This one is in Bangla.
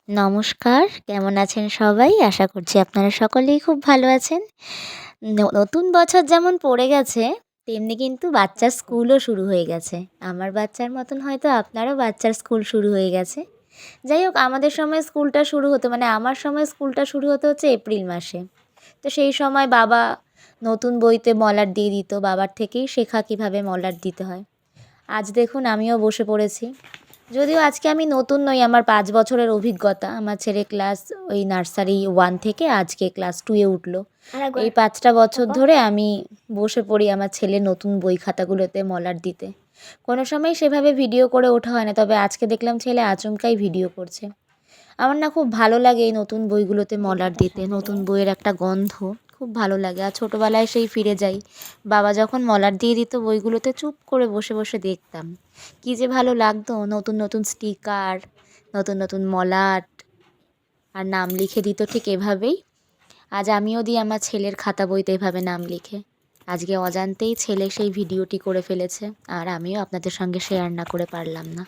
নমস্কার, কেমন আছেন সবাই? আশা করছি আপনারা সকলেই খুব ভালো আছেন। নতুন বছর যেমন পড়ে গেছে, তেমনি কিন্তু বাচ্চার স্কুলও শুরু হয়ে গেছে। আমার বাচ্চার মতন হয়তো আপনারও বাচ্চার স্কুল শুরু হয়ে গেছে। যাই হোক, আমাদের সময় স্কুলটা শুরু হতো, মানে আমার সময় স্কুলটা শুরু হতো হচ্ছে এপ্রিল মাসে। তো সেই সময় বাবা নতুন বইতে মলাট দিয়ে দিত। বাবার থেকেই শেখা কীভাবে মলাট দিতে হয়। আজ দেখুন আমিও বসে পড়েছি। যদিও আজকে আমি নতুন নই, আমার ৫ বছরের অভিজ্ঞতা। আমার ছেলে ক্লাস ওই নার্সারি 1 থেকে আজকে ক্লাস 2 এ উঠলো। এই ৫টা বছর ধরে আমি বসে পড়ি আমার ছেলের নতুন বই খাতাগুলোতে মলাট দিতে। কোনো সময় সেভাবে ভিডিও করে ওঠা হয় না, তবে আজকে দেখলাম ছেলে আচমকাই ভিডিও করছে। আমার না খুব ভালো লাগে এই নতুন বইগুলোতে মলাট দিতে। নতুন বইয়ের একটা গন্ধ খুব ভালো লাগে। আর ছোটোবেলায় সেই ফিরে যাই। বাবা যখন মলাট দিয়ে দিত বইগুলোতে, চুপ করে বসে বসে দেখতাম। কী যে ভালো লাগতো! নতুন নতুন স্টিকার, নতুন নতুন মলাট, আর নাম লিখে দিত ঠিক এভাবেই। আজ আমিও দিই আমার ছেলের খাতা বইতে এভাবে নাম লিখে। আজকে অজান্তেই ছেলে সেই ভিডিওটি করে ফেলেছে, আর আমিও আপনাদের সঙ্গে শেয়ার না করে পারলাম না।